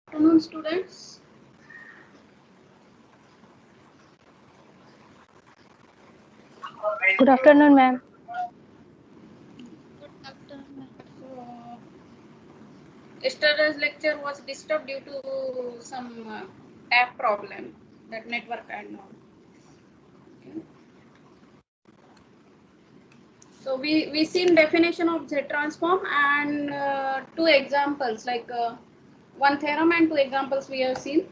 Afternoon, students. Good afternoon, ma'am. Good afternoon, ma'am. So, yesterday's lecture was disturbed due to some app problem, that network and all. Okay. So we seen definition of Z transform and two examples, like one theorem and two examples we have seen.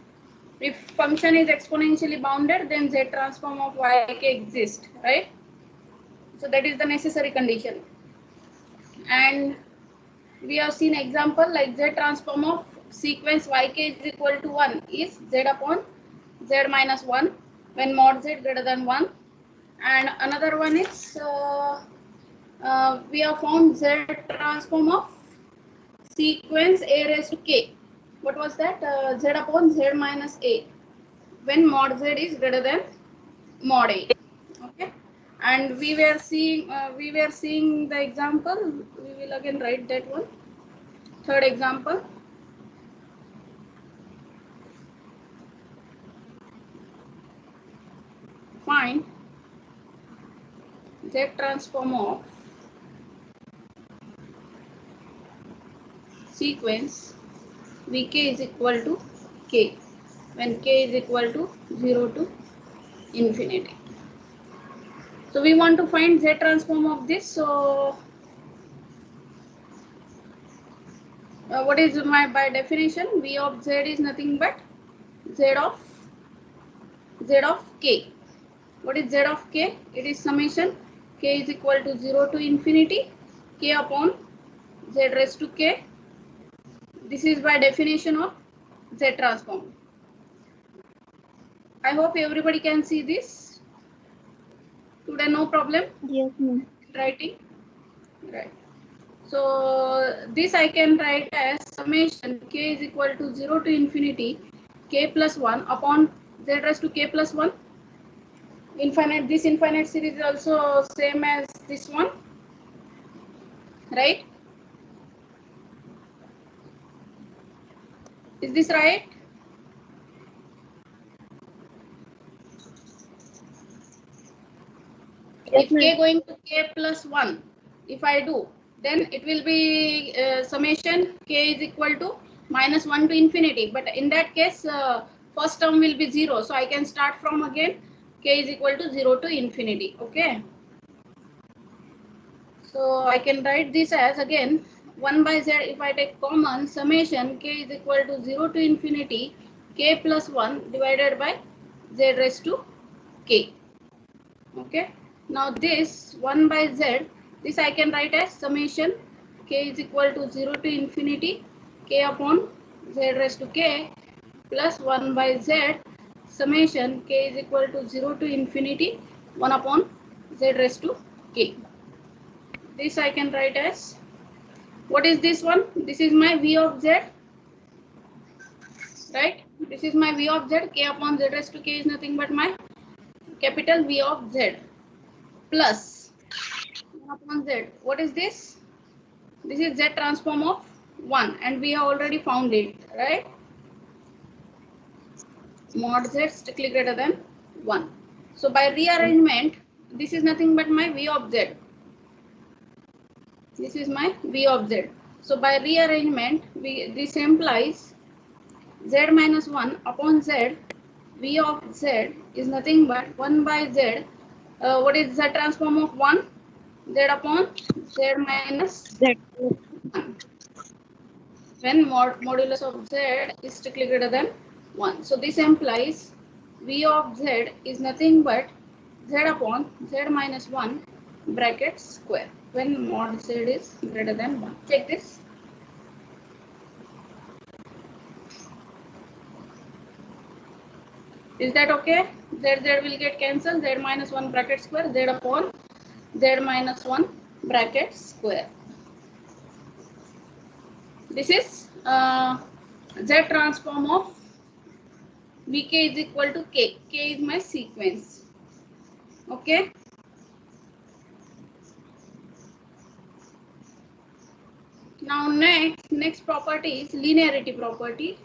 If function is exponentially bounded, then Z transform of Yk exists, right? So that is the necessary condition. And we have seen example like Z transform of sequence Yk is equal to 1 is Z upon Z minus 1 when mod Z greater than 1. And another one is we have found Z transform of sequence A raised to K. What was that? Z upon Z minus A when mod Z is greater than mod A. Okay. And we were seeing the example. We will again write that one. Third example. Find Z transform of sequence Vk is equal to K when K is equal to 0 to infinity. So we want to find Z transform of this. So what is my by definition? V of Z is nothing but Z of K. What is Z of K? It is summation K is equal to 0 to infinity K upon Z raised to K. This is by definition of Z transform. I hope everybody can see this. Today no problem. Yes, ma'am. Writing. Right. So this I can write as summation K is equal to 0 to infinity K plus 1 upon Z raised to K plus 1. Infinite. This infinite series is also same as this one. Right? Is this right? Yes, If ma'am. K going to K plus 1, if I do, then it will be summation K is equal to minus 1 to infinity. But in that case, first term will be 0. So I can start from again K is equal to 0 to infinity. Okay. So I can write this as again 1 by Z. If I take common, summation K is equal to 0 to infinity K plus 1 divided by Z raised to K. Okay. Now this 1 by Z, this I can write as summation K is equal to 0 to infinity K upon Z raised to K plus 1 by Z summation K is equal to 0 to infinity 1 upon Z raised to K. This I can write as, what is this one? This is my V of Z, right? This is my V of Z. K upon Z raised to K is nothing but my capital V of Z plus 1 upon Z. What is this? This is Z transform of 1 and we have already found it, right? Mod Z strictly greater than 1. So by rearrangement, this is nothing but my V of Z. This is my V of Z. So by rearrangement, this implies Z minus 1 upon Z. V of Z is nothing but 1 by Z. What is Z transform of 1? Z upon Z minus That 1. When modulus of Z is strictly greater than 1. So this implies V of Z is nothing but Z upon Z minus 1 bracket square when mod Z is greater than 1. Check this. Is that okay? Z will get cancelled. Z minus 1 bracket square Z upon Z minus 1 bracket square. This is Z transform of Vk is equal to K. K is my sequence. Okay. Now next property is linearity property.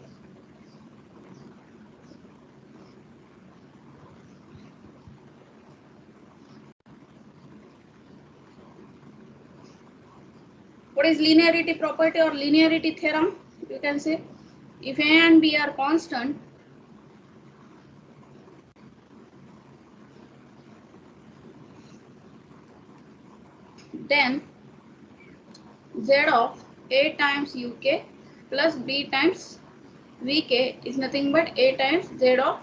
What is linearity property or linearity theorem? You can say if A and B are constant, then Z of A times UK plus B times VK is nothing but A times Z of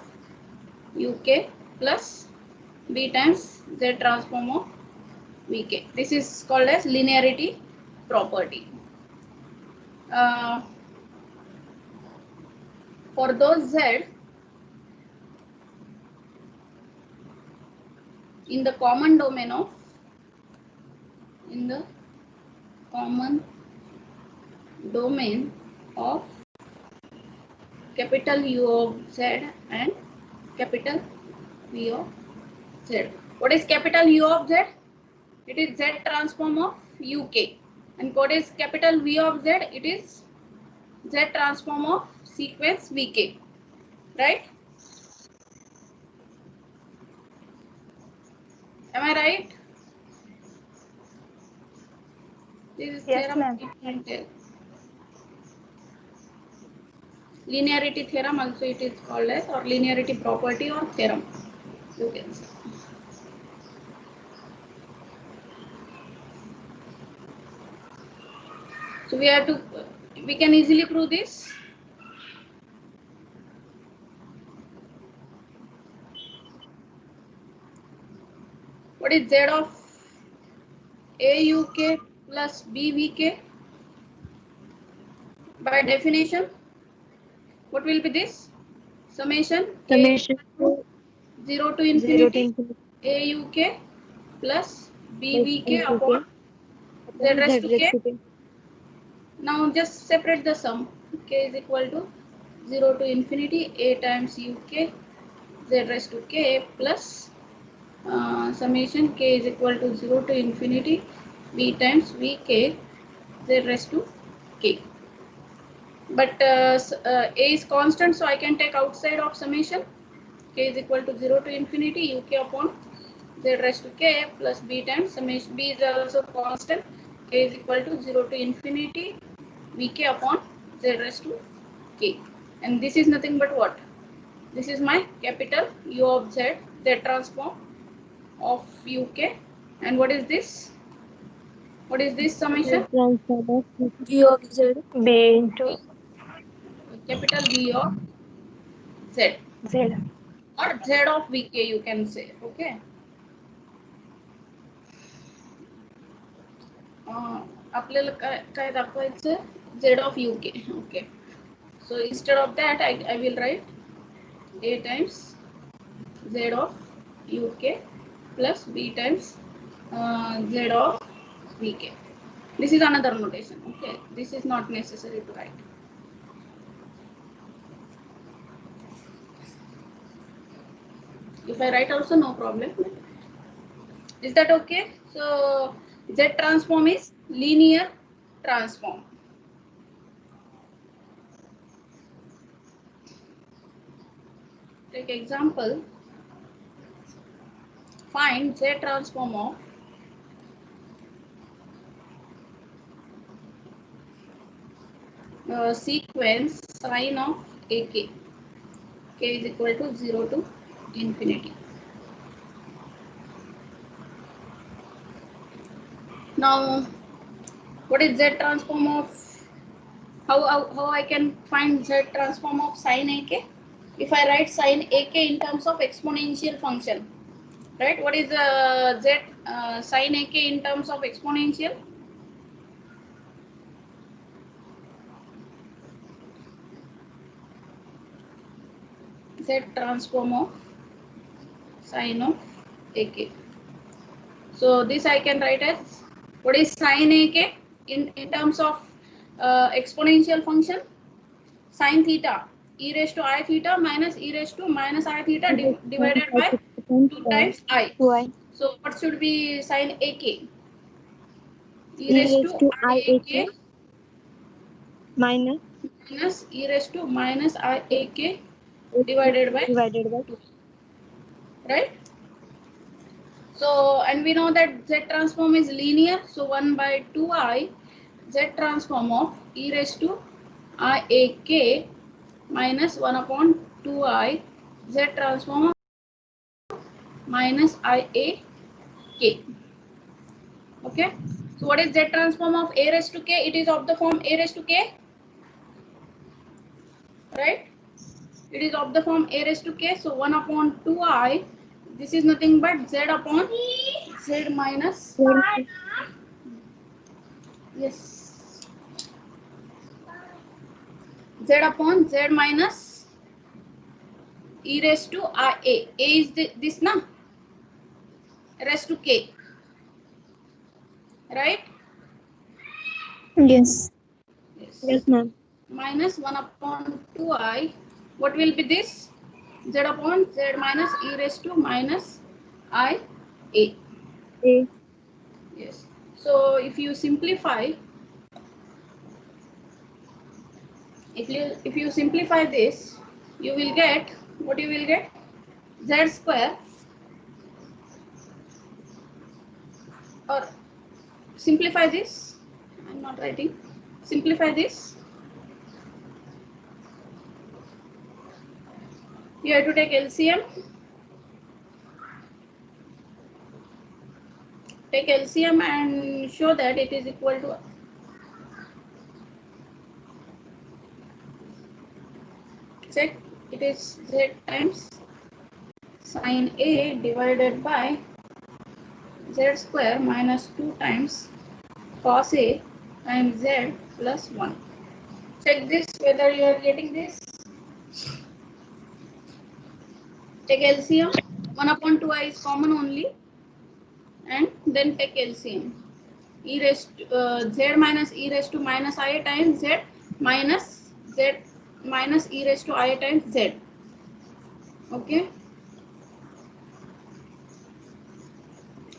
UK plus B times Z transform of VK. This is called as linearity property. For those Z in the common domain of capital U of Z and capital V of Z. What is capital U of Z? It is Z transform of UK. And what is capital V of Z? It is Z transform of sequence VK. Right? Am I right? This is Yes, theorem ma'am. Linearity theorem also it is called as, or linearity property or theorem. You can say. So we can easily prove this. What is Z of AUK plus BVK? By definition, what will be this? Summation K 0 to infinity AUK plus BVK upon Z raised to K. Now just separate the sum. K is equal to 0 to infinity A times UK Z raised to K plus summation K is equal to 0 to infinity B times VK Z raised to K. But A is constant, so I can take outside of summation. K is equal to 0 to infinity UK upon Z raised to K plus B times summation B is also constant. K is equal to 0 to infinity VK upon Z raised to K. And this is nothing but what? This is my capital U of Z, Z transform of UK. And what is this? What is this summation? V of Z. B into Capital V of Z. Z. Or Z of VK you can say. Okay. आपल्याला काय दाखवायचं Z of UK. Okay. So instead of that I will write A times Z of UK plus B times Z of VK. This is another notation. Okay. This is not necessary to write. If I write also no problem. Is that okay? So Z transform is linear transform. Take example. Find Z transform of sequence sine of AK. K is equal to 0 to infinity. Now, what is Z transform of? How I can find Z transform of sine AK? If I write sine AK in terms of exponential function, right? What is Z sine AK in terms of exponential? Z transform of sine of AK. So this I can write as, what is sine AK in terms of exponential function? Sine theta e raised to I theta minus e raised to minus I theta divided by 2 times I. So what should be sine AK? E raised to I AK minus e raised to minus I AK divided by 2. Right? So, and we know that Z transform is linear. So 1 by 2I Z transform of e raised to I a k minus 1 upon 2I Z transform of minus I a k. Okay. So what is Z transform of a raised to k? It is of the form a raised to k. Right? It is of the form a raised to k. So 1 upon 2I. This is nothing but Z upon Z minus. Yes. Z upon Z minus e raised to I a. A is this na? Raised to k. Right? Yes. Yes. Yes, ma'am. Minus 1 upon 2I. What will be this? Z upon Z minus e raised to minus I a. A. Yes. So if you simplify, if you simplify this, you will get what you will get Z square, or simplify this. I'm not writing. Simplify this. You have to take LCM. Take LCM and show that it is equal to, check, it is Z times sine A divided by Z square minus 2 times cos A times Z plus 1. Check this whether you are getting this. Take LCM. 1 upon 2I is common only, and then take LCM. E raised Z minus e raised to minus I times Z minus Z minus e raised to I times Z. Okay.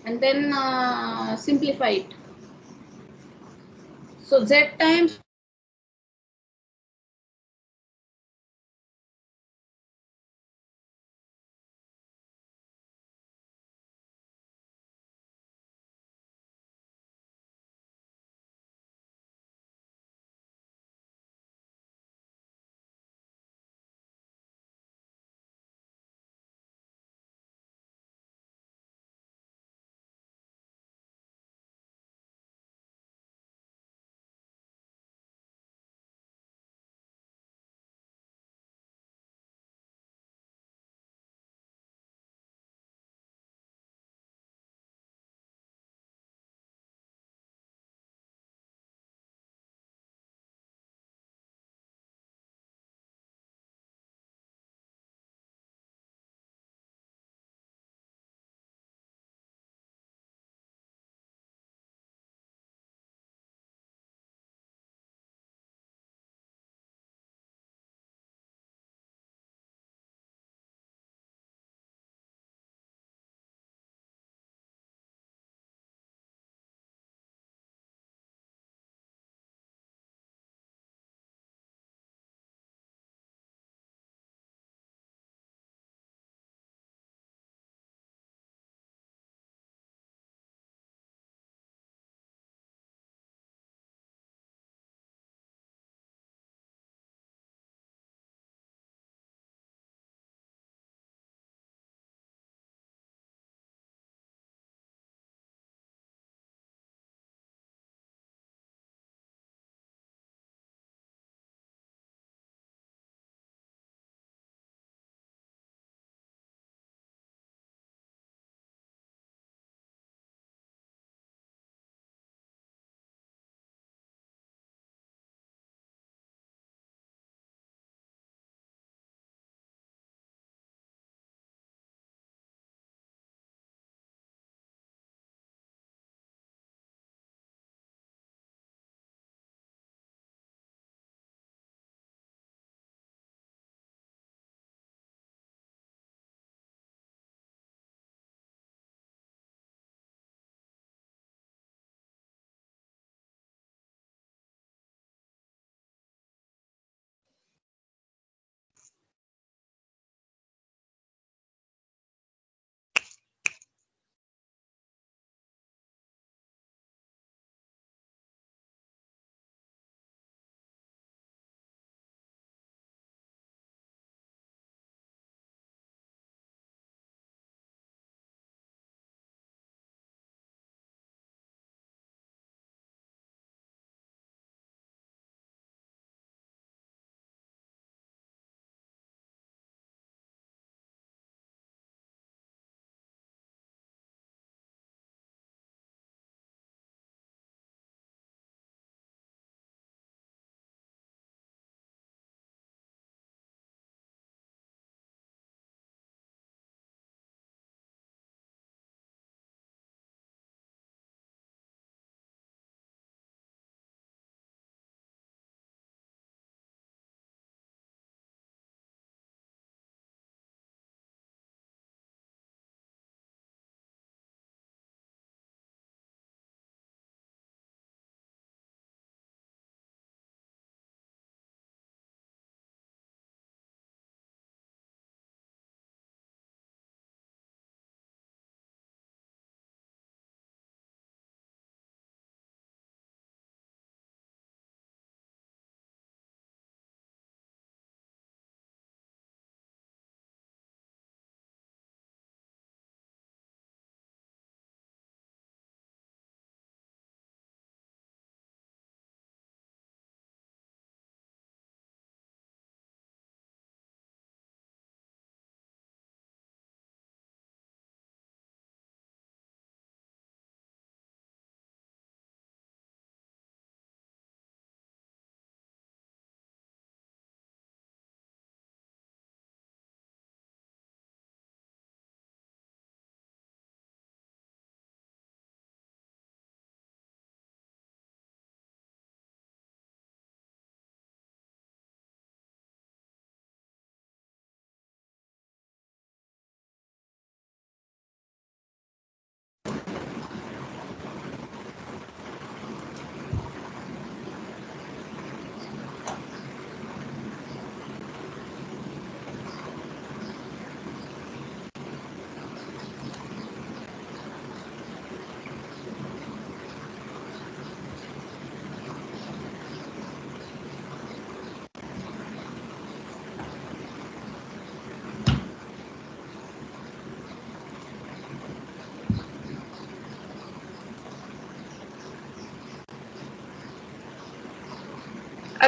And then simplify it. So Z times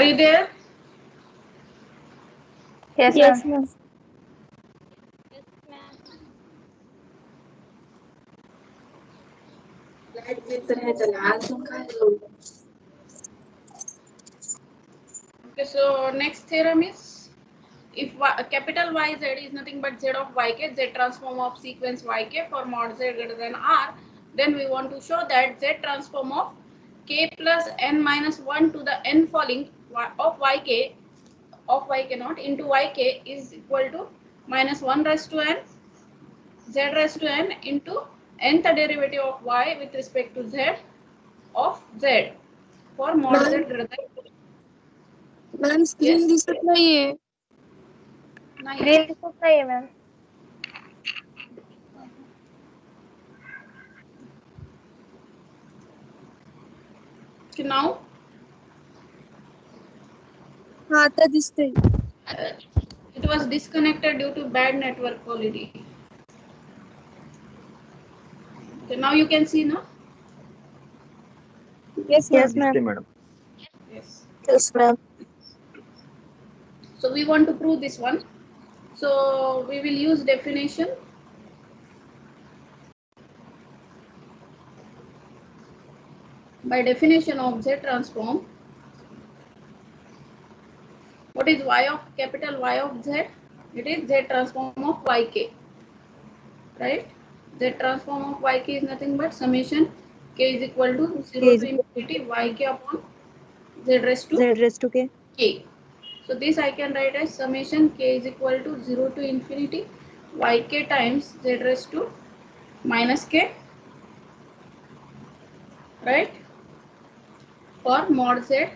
Are you there? Yes, Yes, ma'am. ma'am. Okay, so next theorem is, if capital YZ is nothing but Z of YK, Z transform of sequence YK for mod Z greater than R, then we want to show that Z transform of K plus N minus 1 to the N falling of YK not into YK is equal to minus 1 raised to N Z raised to N into nth derivative of Y with respect to Z of Z for mod Z greater than. Ma'am screen दिसत नाहीये. नाही. Screen दिसत नाहीये ma'am. So now हा आता दिसतंय. it was disconnected due to bad network quality. So now you can see, no? Yes, Yes, ma'am. ma'am. Yes. Yes, ma'am. So we want to prove this one. So we will use definition. By definition of Z transform, what is Y of capital Y of Z? It is Z transform of YK, right? Z transform of YK is nothing but summation K is equal to 0 to infinity YK upon Z raised to Z raised to K. K. So this I can write as summation K is equal to 0 to infinity YK times Z raised to minus K, right? For mod Z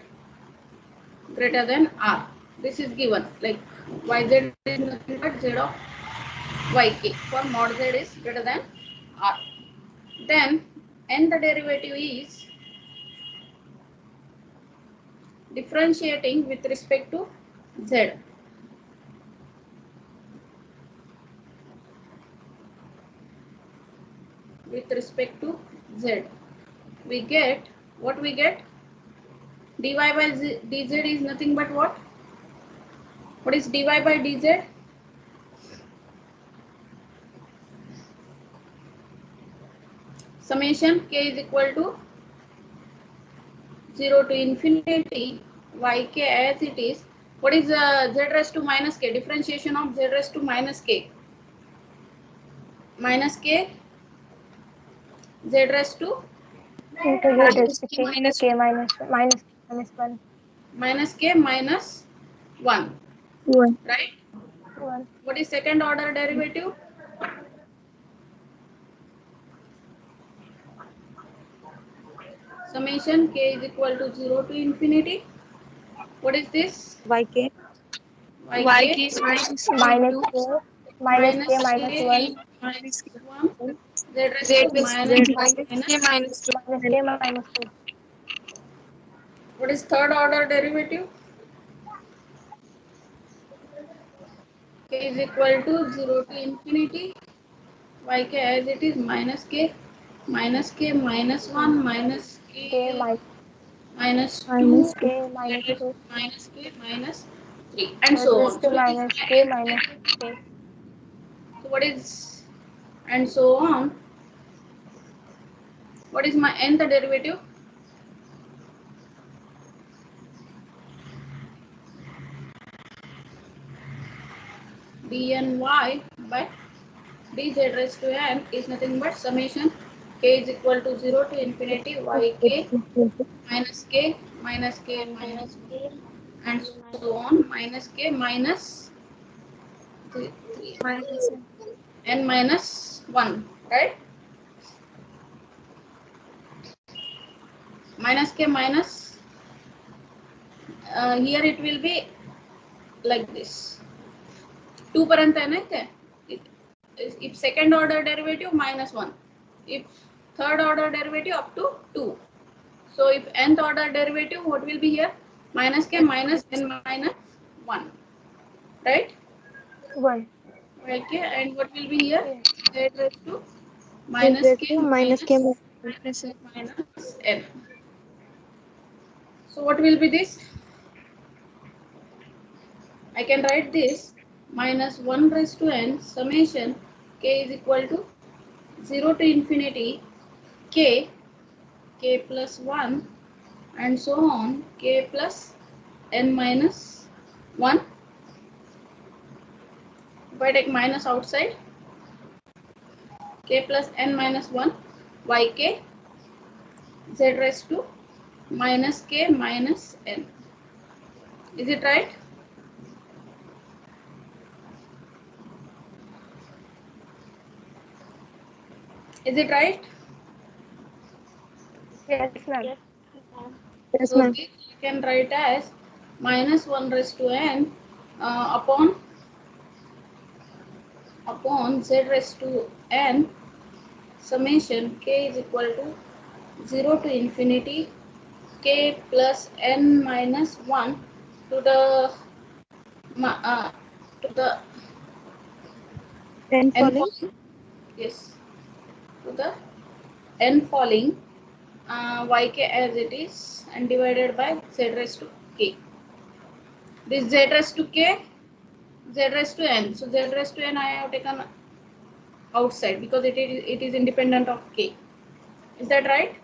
greater than R. This is given, like YZ is nothing but Z of YK for mod Z is greater than R. Then n the derivative is differentiating with respect to Z. With respect to Z, we get what we get. Dy by dz is nothing but what? What is dy by dz? Summation K is equal to 0 to infinity Yk as it is. What is Z raised to minus K? Differentiation of Z raised to minus K. Minus K Z raised to Into Z raised to K. K minus 1. minus K minus 1, 1. right? 1. What is second order derivative? Summation K is equal to 0 to infinity. What is this? YK. Yk is minus Minus K. Minus K minus K 1. minus 1 Z raised Z to is minus minus K minus 2. Minus K minus 2. what is third order derivative? K is equal to 0 to infinity Yk as it is minus K minus 1 minus K K minus 2 Minus K minus 2. minus K minus 3 and Z so raised on. to So it is, minus K minus K. so what is, and so on. What is my nth derivative? dny by dz raised to n is nothing but summation K is equal to 0 to infinity Yk minus K minus K minus 2 and so on minus K minus 3, Minus n minus 1, right? Minus K minus, here it will be like this. 2 पर्यंत आहे ना इथे. If second order derivative minus 1, if third order derivative up to 2. So if nth order derivative, what will be here? Minus K minus n minus 1, right? 1. Okay, and what will be here? Yes. Z raised to Z minus raised K to minus K minus n. So what will be this? I can write this minus 1 raised to n summation k is equal to 0 to infinity k plus 1 and so on k plus n minus 1. If I take minus outside, k plus n minus 1 yk z raised to minus k minus n. Is it right? Is it right? Yes, ma'am. Yes, So ma'am. this you can write as minus 1 raised to n upon z raised to n summation k is equal to 0 to infinity k plus n minus 1 to the Then n falling. falling, yes, to the n falling yk as it is and divided by z raised to k. This z raised to k, z raised to n. So z raised to n I have taken outside because it is independent of k. Is that right?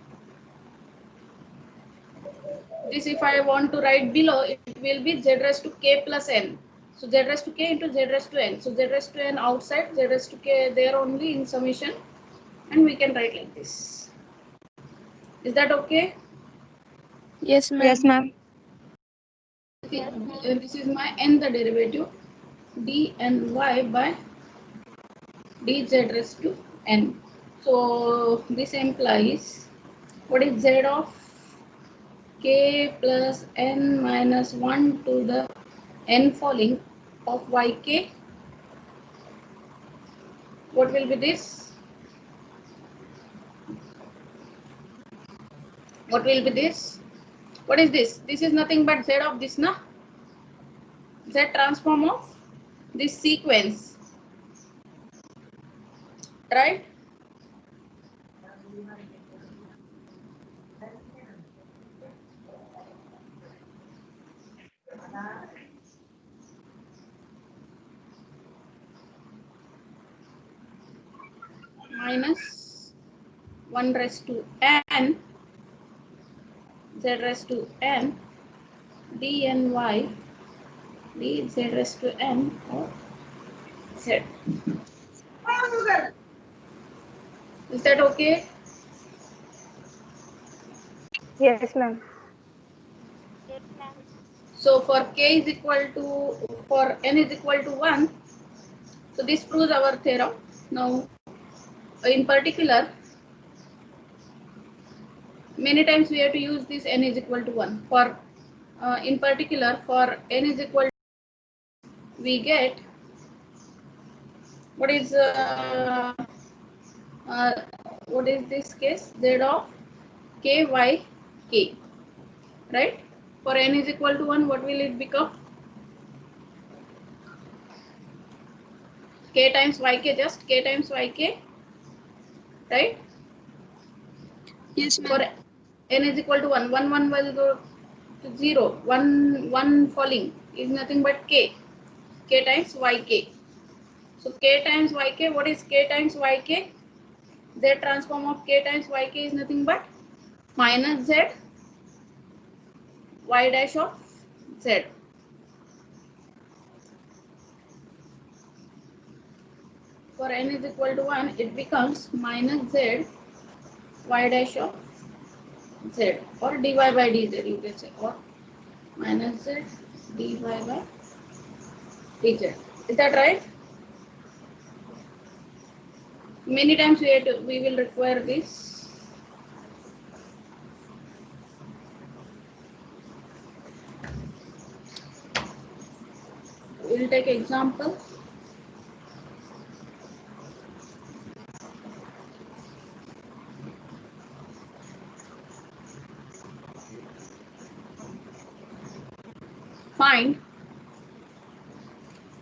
This if I want to write below, it will be z raised to k plus n. So z raised to k into z raised to n. So z raised to n outside, z raised to k there only in summation, and we can write like this. Is that okay? Yes, ma'am. Yes, ma'am. This is my nth derivative dny by dz raised to n. So this implies what is z of k plus n minus 1 to the n falling of yk. What will be this? What will be this? What is this? This is nothing but z of this, na? Z transform of this sequence, right? Minus 1 raised to n z raised to n dny dz raised to n or z. Is that okay? Yes, ma'am. So for k is equal to, for n is equal to 1, so this proves our theorem. Now in particular, many times we have to use this n is equal to 1. For in particular, for n is equal to, we get what is this case? Z of k y k, right? For n is equal to 1, what will it become? K times yk, just k times yk, right? Yes, For ma'am. n is equal to 1, 1 will go to 0, 1 falling is nothing but k times yk. So k times yk, what is k times yk? Z transform of k times yk is nothing but minus z y dash of z. For n is equal to 1, it becomes minus z y dash of z, or dy by dz you can say, or minus z dy by dz. Is that right? Many times we will require this. We will take example. Find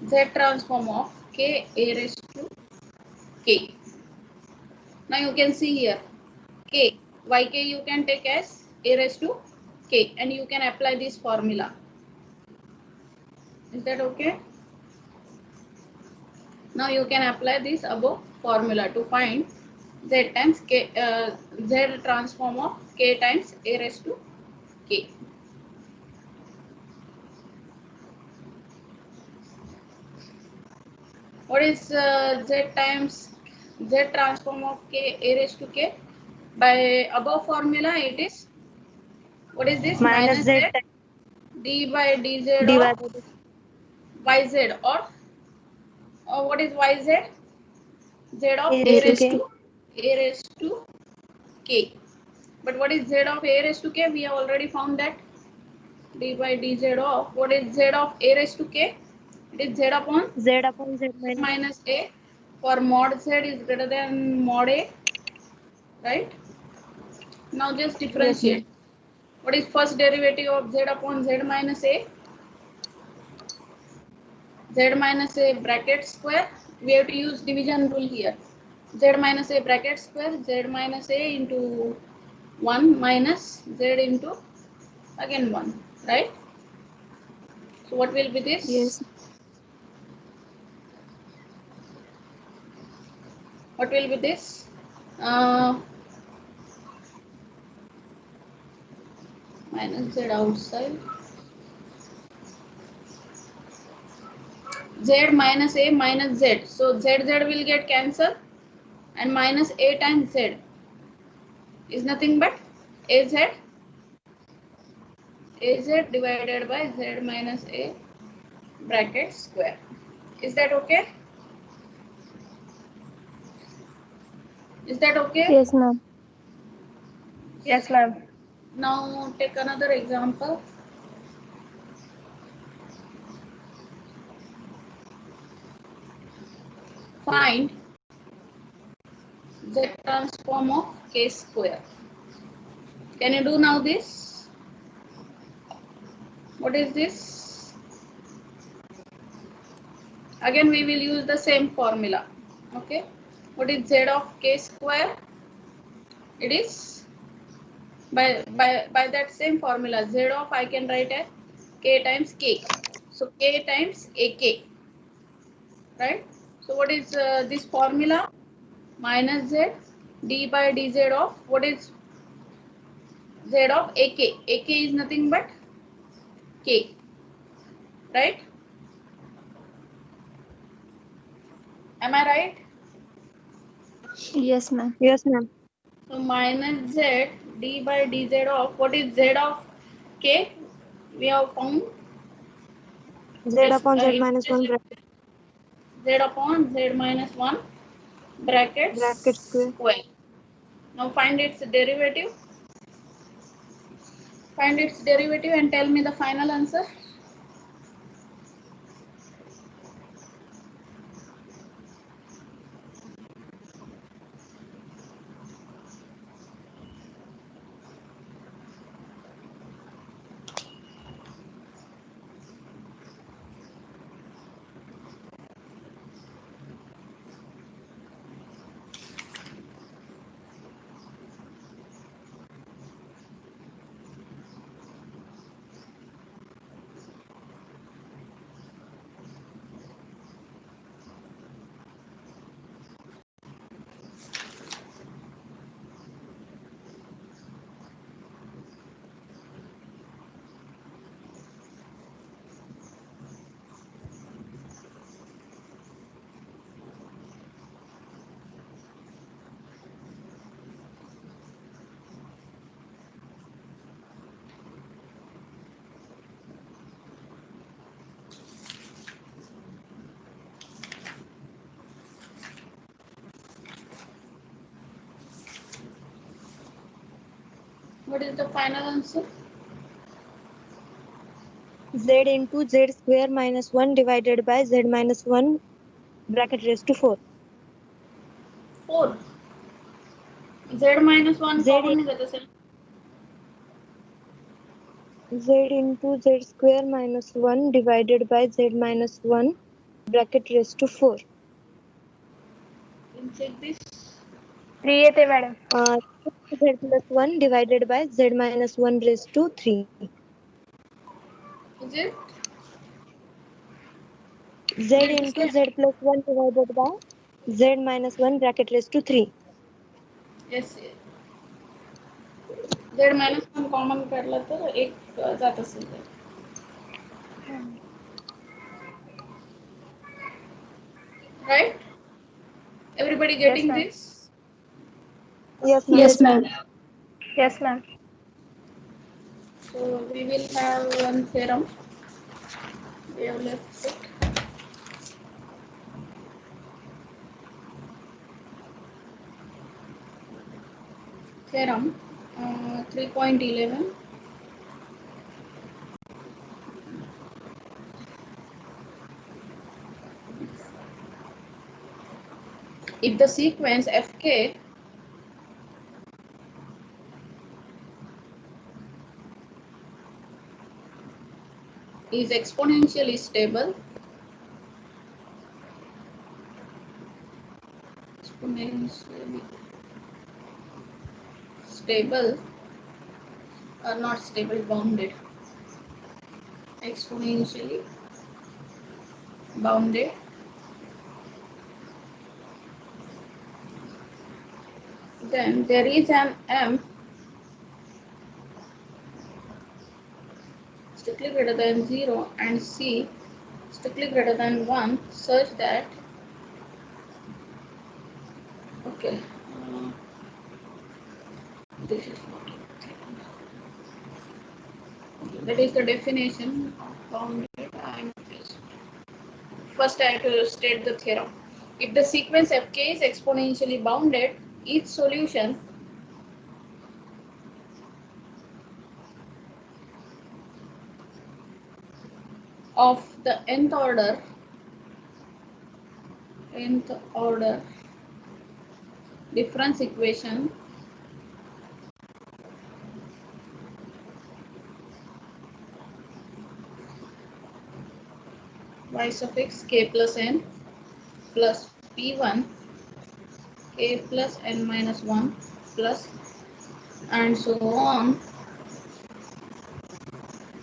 z transform of k a raised to k. Now you can see here k, yk you can take as a raised to k, and you can apply this formula. Is that okay? Now you can apply this above formula to find z times k, z transform of k times a raised to k. What is z times z transform of k a raised to k? By above formula, it is, what is this? Minus z d by dz dy by of yz, or what is yz? Z of a a raised to raised k. to a raised to k. But what is z of a raised to k? We have already found that d by dz of, what is z of a raised to k? It is z upon Z upon z minus. minus a, for mod z is greater than mod a, right? Now just Yes, differentiate. What is first derivative of z upon z minus a? Z minus a bracket square. We have to use division rule here. Z minus a bracket square, z minus a into 1 minus z into again 1, right? So what will be this? Yes. What will be this? Minus z outside. Z minus a minus z. So z will get cancelled, and minus a times z is nothing but az divided by z minus a bracket square. Is that okay? Is that okay? Yes, ma'am. Yes, ma'am. Now take another example. Find z transform of k square. Can you do now this? What is this? Again we will use the same formula. Okay. What is z of k square? It is by that same formula, z of I can write as k times k. So k times ak, right? So what is this formula? Minus z d by dz of, what is z of ak? Ak is nothing but k, right? Am I right? Yes, ma'am. Yes, ma'am. So minus z d by dz of, what is z of k? We have found Z upon z minus 1 z upon z minus 1 brackets bracket square. square. Now find its derivative. Find its derivative and tell me the final answer. What is the final answer? Z into z square minus 1 divided by z minus 1 bracket raised to 4. 4. Z minus 1 Z common is at the z into z square minus 1 divided by z minus 1 bracket raised to 4. Can check this. 3 येते madam. Z plus 1 divided by z minus 1 raised to 3. Is it? Z into Z plus 1 divided by Z minus 1 bracket raised to 3. Yes. Z minus 1 common काढला तर एक जात असेल तर. Right? Everybody getting ma'am. this? Yes, ma'am. Yes, ma'am. Yes, ma'am. So we will have one theorem. We have left it. Theorem 3.11. If the sequence Fk is exponentially stable, or not stable, bounded, exponentially bounded, then there is an m strictly greater than 0 and c strictly greater than 1 such that, okay, this is not it. That is the definition of bounded. First I have to state the theorem. If the sequence Fk is exponentially bounded, each solution of the nth order difference equation y suffix k plus n plus p1 k plus n minus 1 plus and so on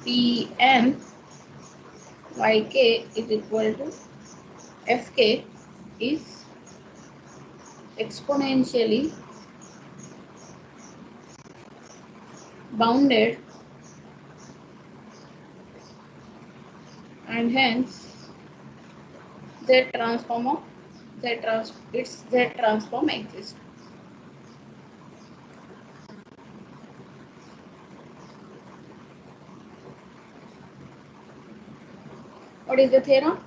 pn yk is equal to fk is exponentially bounded and hence Z transform exists. What is the theorem?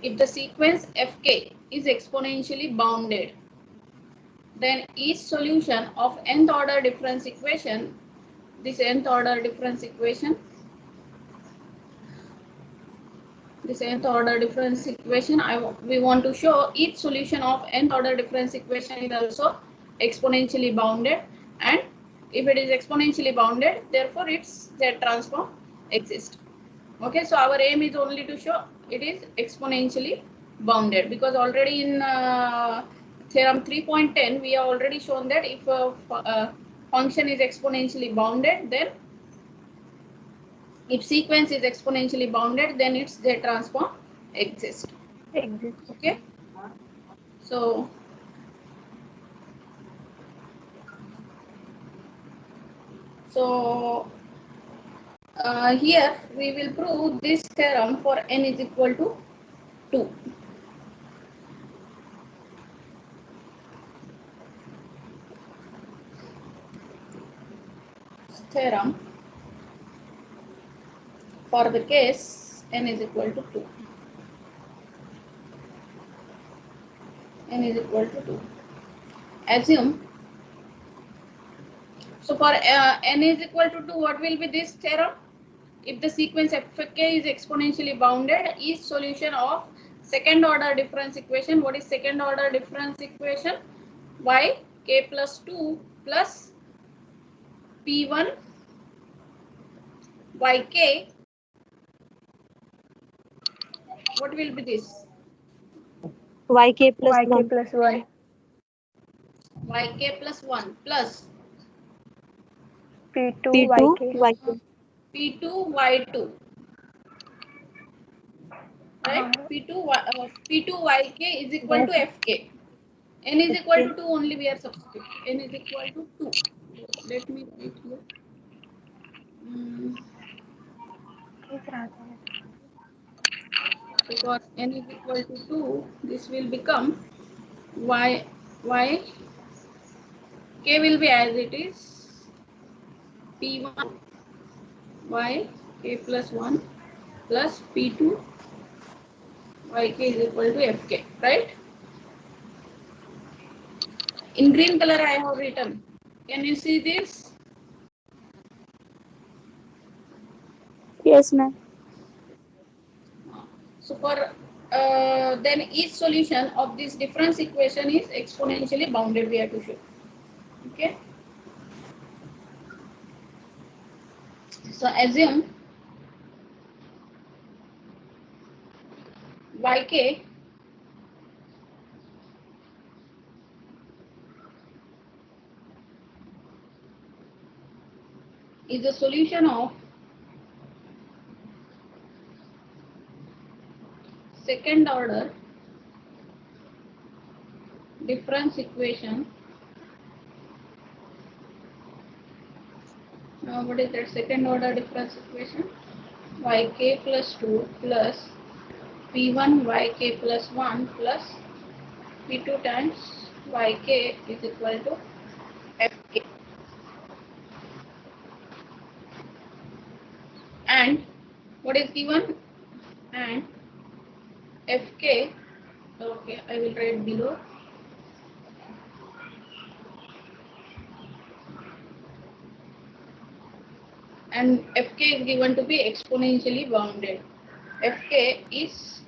If the sequence Fk is exponentially bounded, then each solution of nth order difference equation, this nth order difference equation, we want to show each solution of nth order difference equation is also exponentially bounded, and if it is exponentially bounded, therefore its Z transform exists. Okay, so our aim is only to show it is exponentially bounded, because already in theorem 3.10 we have already shown that if a function is exponentially bounded, then if sequence is exponentially bounded, then its Z transform exists. Okay, so here we will prove this theorem for n is equal to 2. Theorem for the case n is equal to 2. N is equal to 2. Assume, so for n is equal to 2, what will be this theorem? If the sequence Fk is exponentially bounded, each solution of second order difference equation, what is second order difference equation? Y k plus 2 plus p1 yk, what will be this? Yk plus YK 1. plus 1. Yk plus 1 plus P2 P2 YK. Yk. p2 y2 right? P2 yk is equal Yes. to fk. N is equal Okay. to 2 only we are substituting. N is equal to 2. Let me write here. So for n is equal to 2, this will become y k will be as it is p1 y k plus 1 plus p2 yk is equal to fk, right? In green color I have written. Can you see this? Yes, ma'am. So for then each solution of this difference equation is exponentially bounded, we have to show. Okay. So assume yk is a solution of second order difference equation. Now what is that second order difference equation? Yk plus 2 plus p1 yk plus 1 plus p2 times yk is equal to fk. And what is given? And fk, okay, I will write below. And fk is given to be exponentially bounded. Fk is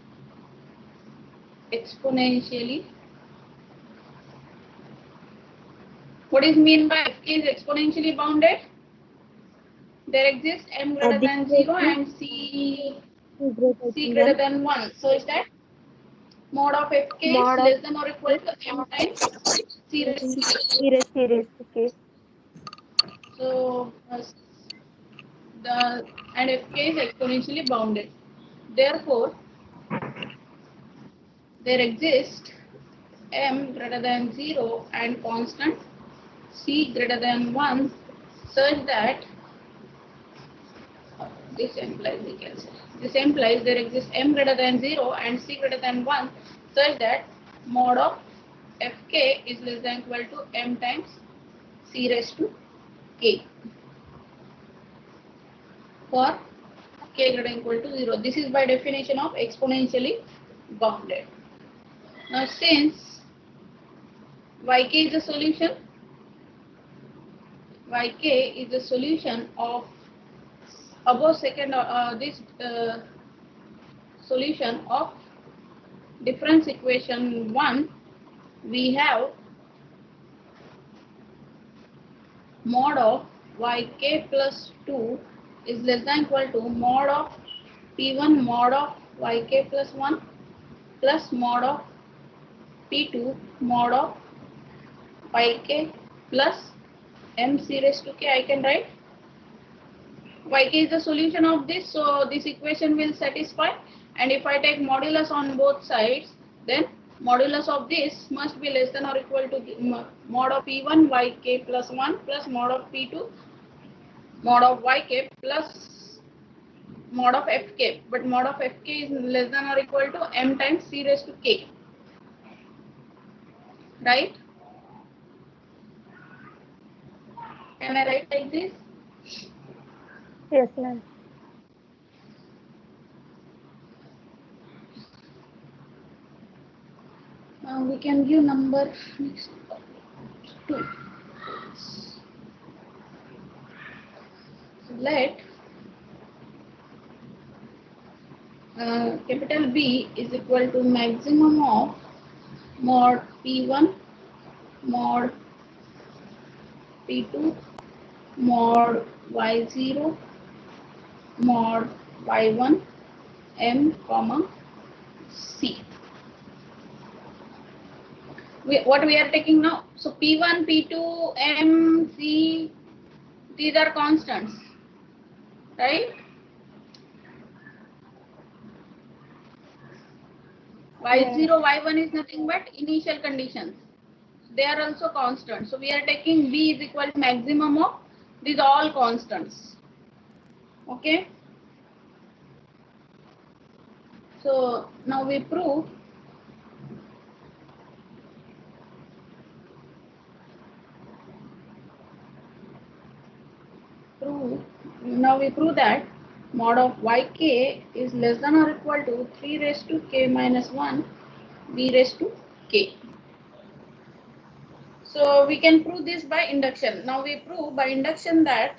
exponentially. What is mean by fk is exponentially bounded? There exists m greater than 0 and c greater than 1. So is that mod of fk is Mod of less than or equal to m times c raised to k. Series. Okay. So the and fk is exponentially bounded. Therefore, there exists m greater than 0 and constant c greater than 1 such that this implies we can say this implies there exists m greater than 0 and c greater than 1 such that mod of fk is less than equal to m times c raised to k for k greater than equal to 0. This is by definition of exponentially bounded. Now since yk is a solution, yk is a solution of above second this solution of difference equation 1, we have mod of yk plus 2 is less than equal to mod of p1 mod of yk plus 1 plus mod of p2 mod of yk plus mc raised to k. I can write yk is the solution of this, so this equation will satisfy. And if I take modulus on both sides, then modulus of this must be less than or equal to mod of p1 yk plus 1 plus mod of p2 mod of yk plus mod of fk. But mod of fk is less than or equal to m times c raised to k, right? Can I write like this? Yes, ma'am. We can give number 2. So let capital B is equal to maximum of mod P1 mod P2 mod Y0 mod Y1 M comma C. What we are taking now? So P1, P2, M, C, these are constants, right? y0, y1 is nothing but initial conditions. They are also constant. So we are taking b is equal to maximum of these all constants. Okay. So now we prove that mod of yk is less than or equal to 3 raised to k minus 1 b raised to k. So we can prove this by induction. Now we prove by induction that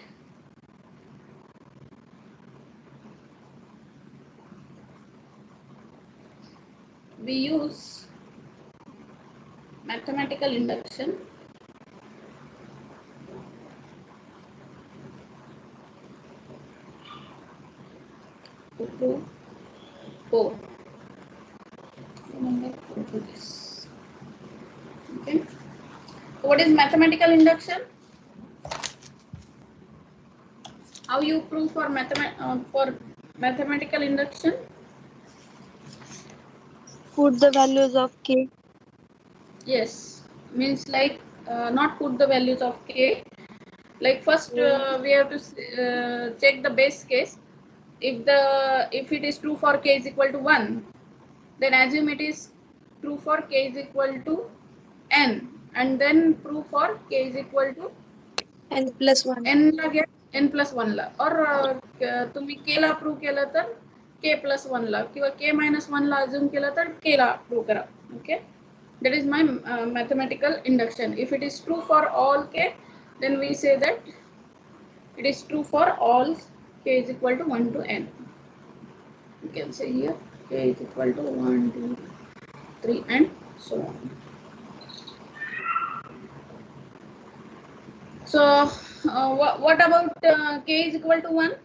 we use mathematical induction to prove 4. Okay. So what is mathematical induction? How you prove for mathematical induction? Put the values of k. Yes, means like not put the values of k. Like first we have to check the base case. If it is true for k is equal to 1, then assume it is true for k is equal to n, and then prove for k is equal to n plus 1. n ला घ्या n plus 1 ला, और तुम्ही k ला prove केलं तर k plus 1 ला, किंवा k minus 1 ला assume केलं तर k ला prove करा. Okay, that is my mathematical induction. If it is true for all k, then we say that it is true for all k is equal to 1 to n. You can say here k is equal to 1, 2, 3 and so on. So what about k is equal to 1?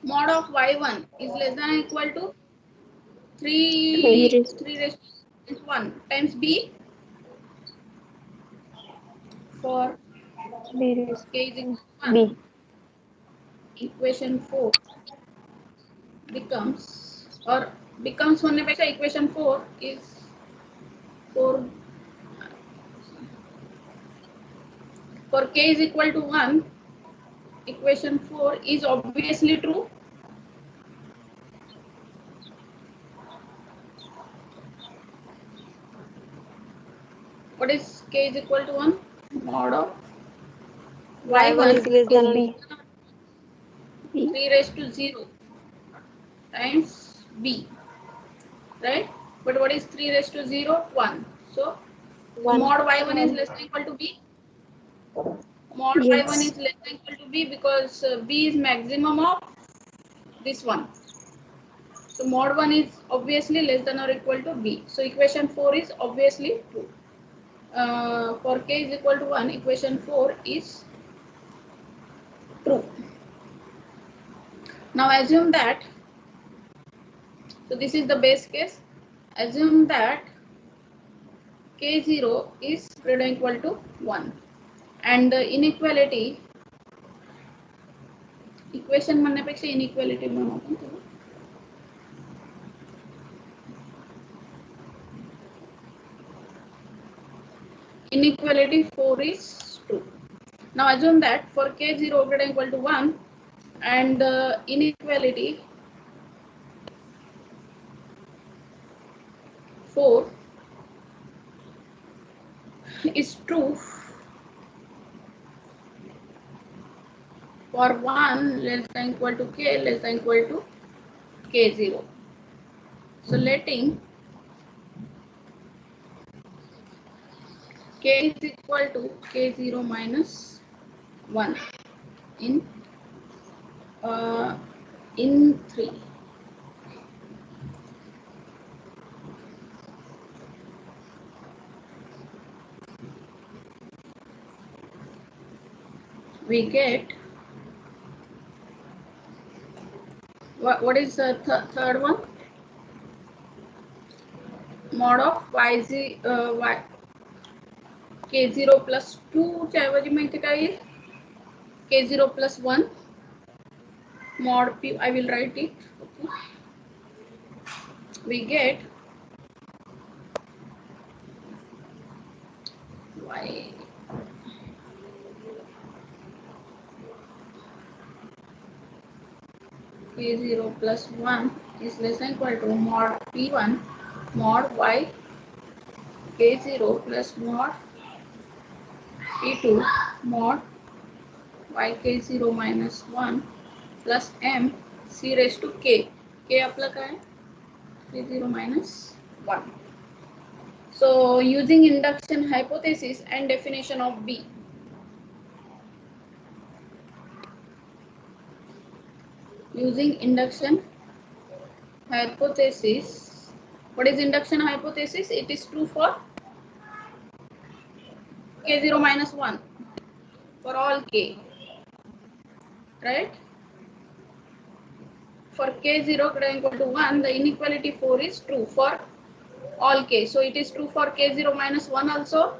Mod of y1 is less than or equal to 3 raised to 1 times b for B raised k is equal to 1. B. Equation 4 becomes होने पेक्षा equation 4 is 4 for k is equal to 1. Equation 4 is obviously true. What is k is equal to 1? Mod of y1 is less than or B. 3 raised to 0 times b, right? But what is 3 raised to 0? 1. So 1. mod y1 is less than or equal to b. Mod y1 is less than or equal to b because b is maximum of this one. So mod 1 is obviously less than or equal to b. So equation 4 is obviously true. For k is equal to 1, equation 4 is true. Now assume that, so this is the base case, assume that k0 is greater than or equal to 1 and the inequality, equation म्हणण्यापेक्षा inequality म्हणू आपण त्याला. Inequality 4 is true. Now assume that for k0 greater than or equal to 1 and inequality 4 is true for 1 less than or equal to k less than or equal to k0. So letting k is equal to k0 minus 1 in 3. We get what is the third one? Mod of k0 plus 2 च्या ऐवजी माहिती काय येईल? k0 plus 1 mod p, I will write it. Okay. We get y k0 plus 1 is less than equal to mod p1 mod y k0 plus mod p2 mod yk0 minus 1 plus m c raised to k. K आपला काय आहे? k0 minus 1. So using induction hypothesis and definition of B. Using induction hypothesis. What is induction hypothesis? It is true for k0 minus 1 for all k, right? For k0 greater than equal to 1, the inequality 4 is true for all k. So it is true for k0 minus 1 also.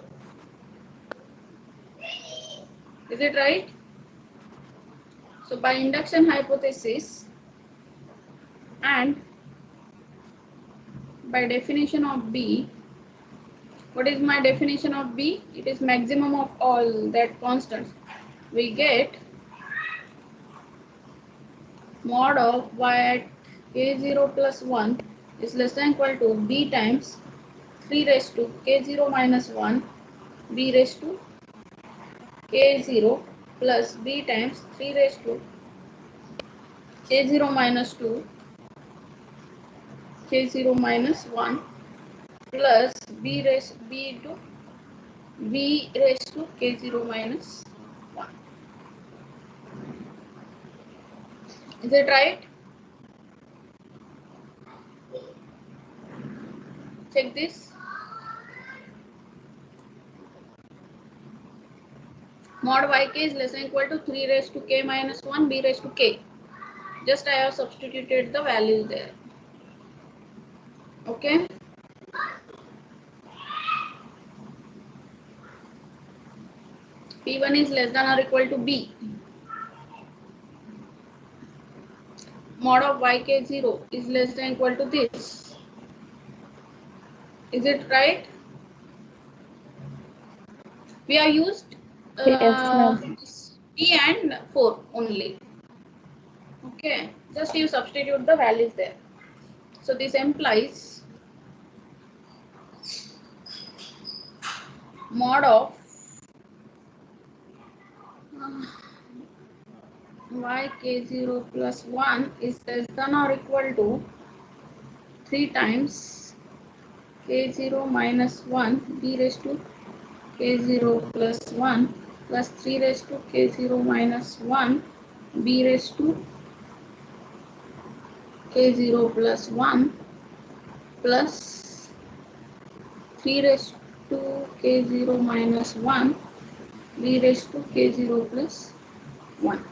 Is it right? So by induction hypothesis and by definition of B, what is my definition of B? It is maximum of all that constants. We get mod of y at k0 plus 1 is less than equal to b times 3 raised to k0 minus 1 b raised to k0 plus b times 3 raised to k0 minus 2 k0 minus 1 plus b raised to k0 minus 1. Is it right? Check this. Mod yk is less than equal to 3 raised to k minus 1 b raised to k. Just I have substituted the values there. Okay. P1 is less than or equal to b. Mod of yk0 is less than equal to this. Is it right? We have used p and 4 only. Okay, just you substitute the values there. So this implies mod of yk0 plus 1 is less than or equal to 3 times k0 minus 1 b raised to k0 plus 1 plus 3 raised to k0 minus 1 b raised to k0 plus 1 plus 3 raised to k0 minus 1 b raised to k0 plus 1.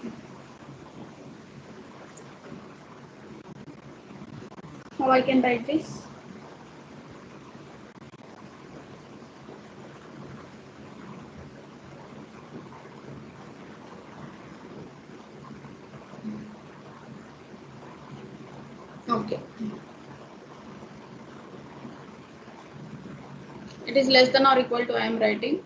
How I can write this? Okay. It is less than or equal to I am writing.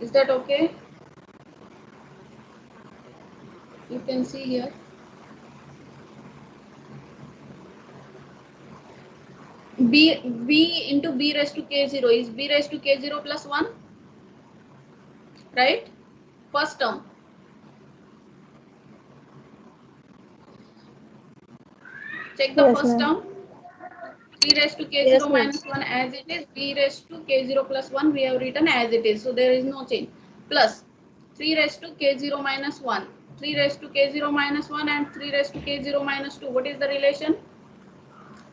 Is that okay? You can see here. B into b raised to k0 is b raised to k0 plus 1, right? First term. Check the first term. 3 raised to k0 minus 1 as it is, b raised to k0 plus 1 we have written as it is, so there is no change. Plus 3 raised to k0 minus 1, 3 raised to k0 minus 1 and 3 raised to k0 minus 2. What is the relation?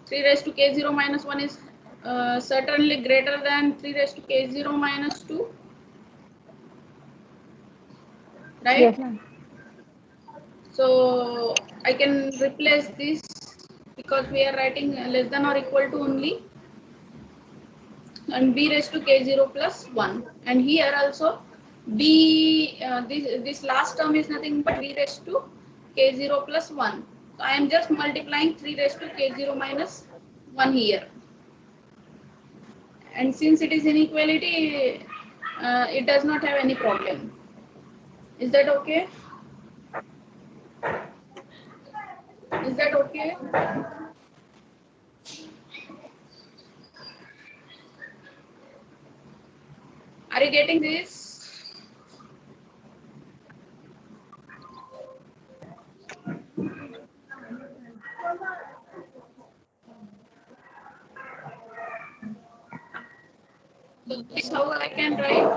3 raised to k0 minus 1 is certainly greater than 3 raised to k0 minus 2. Right? Yes, ma'am. So I can replace this because we are writing less than or equal to only, and b raised to k0 plus 1, and here also b this last term is nothing but 3 raised to k0 plus 1. So I am just multiplying 3 raised to k0 minus 1 here. And since it is inequality, it does not have any problem. Is that okay? Is that okay? Are you getting this? So this is how I can write.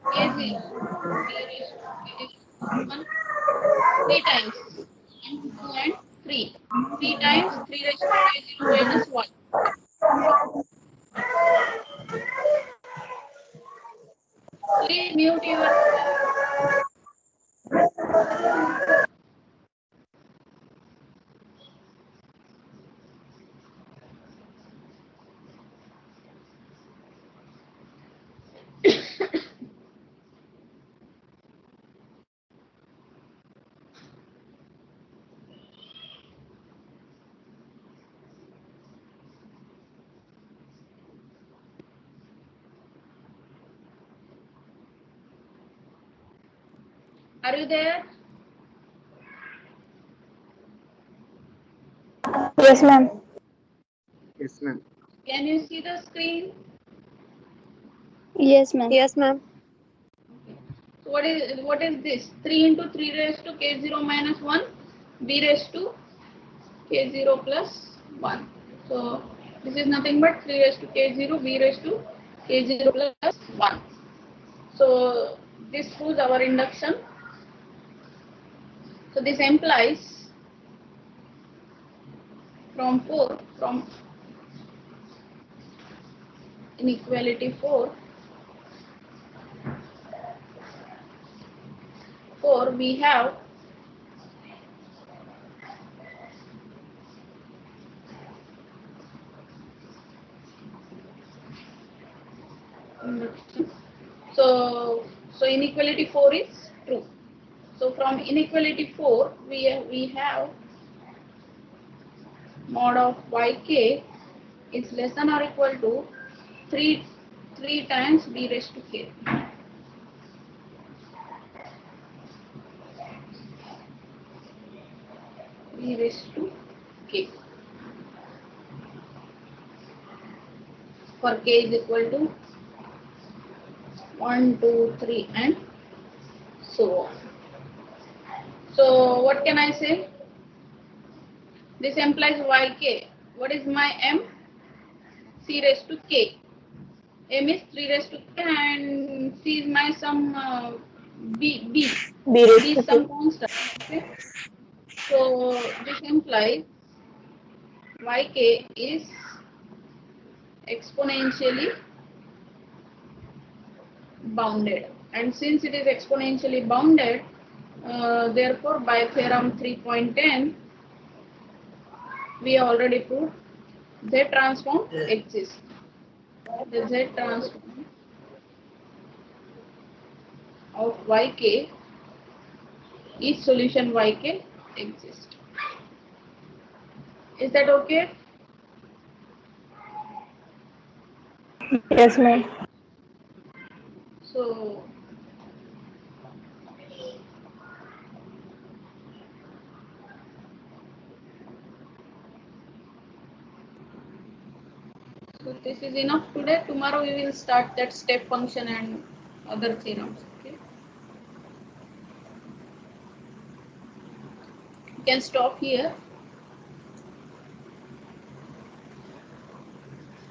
K0, 3 times 1, 2 and 3. 3 times 3 raised to k0 minus 1. Please mute your. Are you there? Yes, ma'am. Yes, ma'am. Can you see the screen? Yes, ma'am. Yes, ma'am. So what is this? 3 into 3 raised to k0 minus 1, b raised to k0 plus 1. So this is nothing but 3 raised to k0, b raised to k0 plus 1. So this proves our induction. So this implies from inequality 4 we have so inequality 4 is true. So from inequality 4 we have mod of yk is less than or equal to 3 times b raised to k. B raised to k. For k is equal to 1, 2, 3 and so on. So what can I say? This implies yk. What is my m? C raised to k. M is 3 raised to k and C is my some b B raised is to some k. constant. Okay. So this implies yk is exponentially bounded, and since it is exponentially bounded, therefore by theorem 3.10 we already proved Z transform exists. The Z transform of yk is solution yk exists. Is that okay? Yes, ma'am. So this is enough today. Tomorrow we will start that step function and other theorems. Okay. You can stop here.